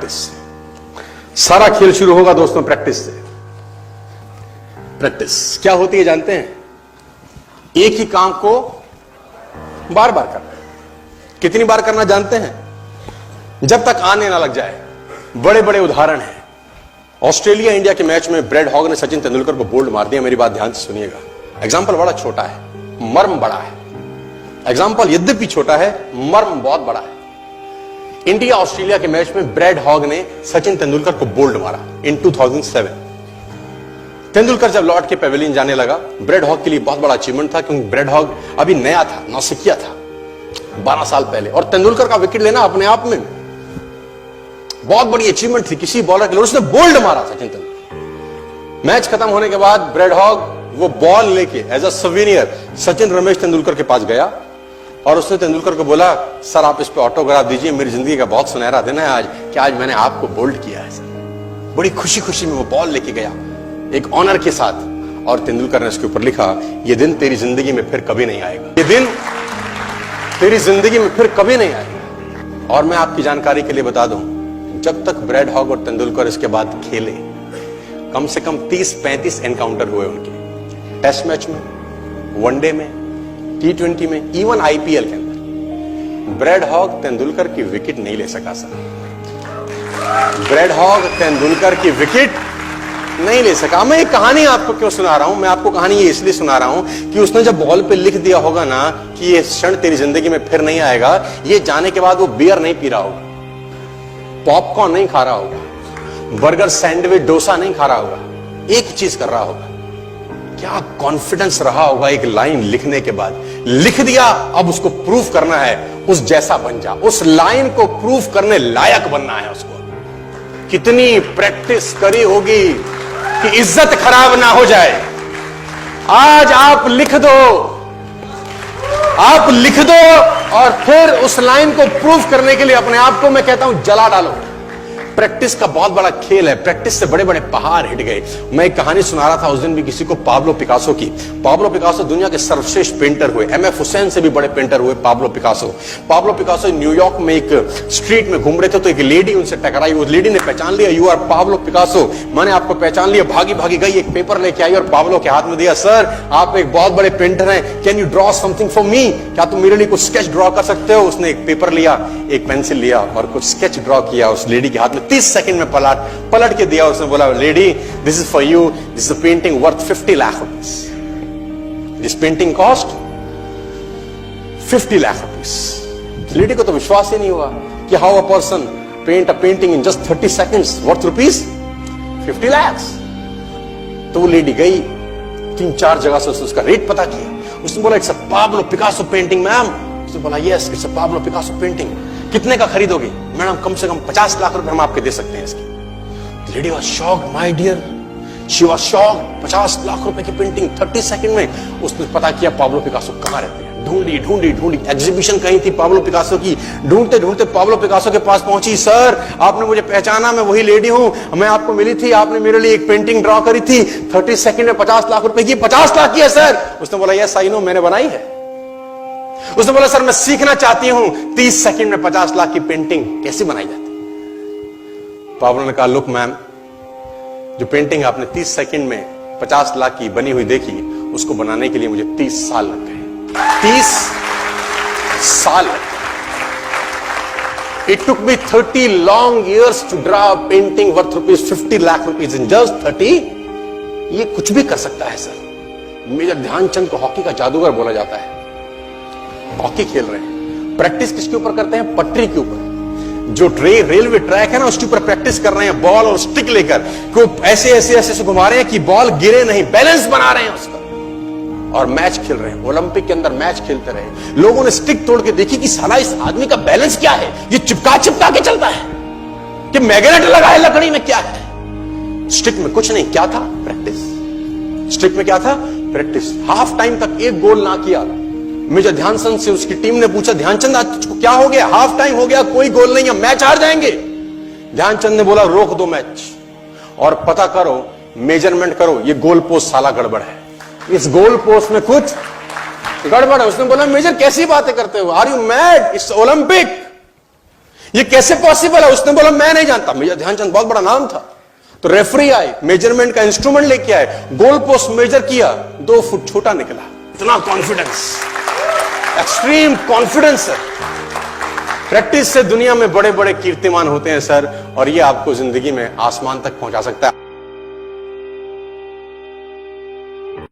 Practice. सारा खेल शुरू होगा दोस्तों प्रैक्टिस से। प्रैक्टिस क्या होती है जानते हैं? एक ही काम को बार बार करना। कितनी बार करना जानते हैं? जब तक आने ना लग जाए। बड़े बड़े उदाहरण हैं। ऑस्ट्रेलिया इंडिया के मैच में ब्रैड हॉग ने सचिन तेंदुलकर को बोल्ड मार दिया। मेरी बात ध्यान से सुनिएगा। एग्जाम्पल बड़ा छोटा है, मर्म बड़ा है। एग्जाम्पल यद्यपि छोटा है, मर्म बहुत बड़ा है। इंडिया ऑस्ट्रेलिया के मैच में ब्रैड हॉग ने सचिन तेंदुलकर को बोल्ड मारा इन 2007। तेंदुलकर जब लौट के पेविलियन जाने लगा, ब्रैड हॉग के लिए बहुत बड़ा अचीवमेंट था, क्योंकि ब्रैड हॉग अभी नया था, नौसिखिया था 12 साल पहले, और तेंदुलकर का विकेट लेना अपने आप में बहुत बड़ी अचीवमेंट थी किसी बॉलर के लिए। उसने बोल्ड मारा सचिन तेंदुलकर। मैच खत्म होने के बाद ब्रैड हॉग वो बॉल लेके as a souvenir Sachin Ramesh Tendulkar के पास गया और उसने तेंदुलकर को बोला, सर आप इस पे ऑटोग्राफ दीजिए, मेरी जिंदगी का बहुत सुनहरा दिन है आज, कि आज मैंने आपको बोल्ड किया है सर। बड़ी खुशी खुशी में वो बॉल लेके गया एक ऑनर के साथ, और तेंदुलकर ने उसके ऊपर लिखा, ये दिन तेरी जिंदगी में फिर कभी नहीं आएगा, ये दिन तेरी जिंदगी में फिर कभी नहीं आएगा। और मैं आपकी जानकारी के लिए बता दूं, जब तक ब्रैड हॉग और तेंदुलकर इसके बाद खेले, कम से कम 30-35 एनकाउंटर हुए उनके, टेस्ट मैच में, वनडे में, T20 में, इवन IPL के अंदर। ब्रैड हॉग तेंदुलकर की विकेट नहीं ले सका सर। ब्रैड हॉग तेंदुलकर की विकेट नहीं ले सका। मैं एक कहानी आपको क्यों सुना रहा हूं? मैं आपको कहानी ये इसलिए सुना रहा हूं कि उसने जब बॉल पे लिख दिया होगा ना कि ये क्षण तेरी जिंदगी में फिर नहीं आएगा, ये जाने के बाद वो बियर नहीं पी रहा होगा, पॉपकॉर्न नहीं खा रहा होगा, बर्गर, सैंडविच, डोसा नहीं खा रहा होगा, एक चीज कर रहा होगा। क्या कॉन्फिडेंस रहा होगा एक लाइन लिखने के बाद। लिख दिया, अब उसको प्रूफ करना है, उस जैसा बन जा। उस लाइन को प्रूफ करने लायक बनना है उसको। कितनी प्रैक्टिस करी होगी कि इज्जत खराब ना हो जाए। आज आप लिख दो, आप लिख दो, और फिर उस लाइन को प्रूफ करने के लिए अपने आप को मैं कहता हूं जला डालो। प्रैक्टिस का बहुत बड़ा खेल है। प्रैक्टिस से बड़े बड़े पहाड़ हिट गए। मैं एक कहानी सुना रहा था उस दिन भी किसी को, पाब्लो पिकासो की। पाब्लो पिकासो दुनिया के सर्वश्रेष्ठ पेंटर हुए। MF हुसैन से भी बड़े पेंटर हुए Pablo Picasso. Pablo Picasso New York में एक स्ट्रीट में घूम रहे थे, तो एक लेडी उनसे टकराई। उस लेडी ने पहचान लिया, यू आर पाब्लो पिकासो, मैंने आपको पहचान लिया। भागी भागी गई, एक पेपर लेके आई और पाब्लो के हाथ में दिया। सर आप एक बहुत बड़े पेंटर हैं, can you draw something for me? क्या तुम मेरे लिए कुछ स्केच ड्रॉ कर सकते हो? उसने एक पेपर लिया, एक पेंसिल लिया और कुछ स्केच ड्रॉ किया उस लेडी के हाथ में। 30 सेकंड में पलट के दिया। उसने बोला, lady this is for you, this is a painting worth 50 lakh rupees. This painting cost 50 lakh rupees. Lady को तो विश्वास ही नहीं हुआ कि how a person paint a painting in just 30 seconds worth rupees 50 lakh. तो वो लेडी गई, 3-4 जगह से उसका रेट पता किया। उसने बोला, it's a Pablo Picasso painting ma'am. उसने बोला, yes it's a Pablo Picasso painting. कितने का खरीदोगे? मैडम कम से कम 50 लाख रुपए हम आपके दे सकते हैं इसकी। Lady was shocked, my dear, she was shocked. 50 lakh रुपए की पेंटिंग 30 सेकंड में। उसने पता किया पाब्लो पिकासो कहां रहते हैं। ढूंढी ढूंढी ढूंढी, एग्जीबिशन कहीं थी पाब्लो पिकासो की। ढूंढते ढूंढते पाब्लो पिकासो के पास पहुंची। सर आपने मुझे पहचाना, मैं वही लेडी हूं, मैं आपको मिली थी, आपने मेरे लिए एक पेंटिंग ड्रॉ करी थी 30 सेकंड में 50 लाख रुपए की। 50 लाख की है सर? उसने बोला, यस आई नो, मैंने बनाई है। उसने बोला, सर मैं सीखना चाहती हूं 30 सेकंड में 50 लाख की पेंटिंग कैसे बनाई जाती। पाब्लो ने कहा, लुक मैम, जो पेंटिंग आपने 30 सेकंड में 50 लाख की बनी हुई देखी, उसको बनाने के लिए मुझे 30 साल लग गए। 30 साल लग गए। It took me 30 long years to draw a painting worth rupees 50 lakh rupees in just 30। ये कुछ भी कर सकता है सर। मेजर ध्यानचंद को हॉकी का जादूगर बोला जाता है। हॉकी खेल रहे हैं, प्रैक्टिस किसके ऊपर करते हैं? पटरी के ऊपर। जो रेलवे ट्रैक है ना, उसके ऊपर प्रैक्टिस कर रहे हैं, बॉल और स्टिक लेकर को ऐसे ऐसे ऐसे से घुमा रहे हैं कि बॉल गिरे नहीं, बैलेंस बना रहे हैं उसका, और मैच खेल रहे हैं। ओलंपिक के अंदर मैच खेलते रहे। लोगों ने स्टिक तोड़ के देखी कि साला इस आदमी का बैलेंस क्या है, ये चिपका चिपका के चलता है कि मैग्नेट लगा है लकड़ी में, क्या है? स्टिक में कुछ नहीं, क्या था? प्रैक्टिस। स्टिक में क्या था? प्रैक्टिस। हाफ टाइम तक एक गोल ना किया। मेजर ध्यानचंद से उसकी टीम ने पूछा, ध्यानचंद आज तुझको क्या हो गया? हाफ टाइम हो गया, कोई गोल नहीं है, मैच हार जाएंगे। ध्यानचंद ने बोला, रोक दो मैच और पता करो, मेजरमेंट करो, ये गोल पोस्ट साला गड़बड़ है, इस गोल पोस्ट में कुछ गड़बड़ है। उसने बोला, मेजर कैसी बातें करते हो? Are you mad? It's Olympic. ये कैसे पॉसिबल है? उसने बोला मैं नहीं जानता। मेजर ध्यानचंद बहुत बड़ा नाम था। तो रेफरी आए, मेजरमेंट का इंस्ट्रूमेंट लेके आए, गोल पोस्ट मेजर किया, 2 फुट छोटा निकला। इतना कॉन्फिडेंस, एक्सट्रीम कॉन्फिडेंस है। प्रैक्टिस से दुनिया में बड़े बड़े कीर्तिमान होते हैं सर, और ये आपको जिंदगी में आसमान तक पहुंचा सकता है।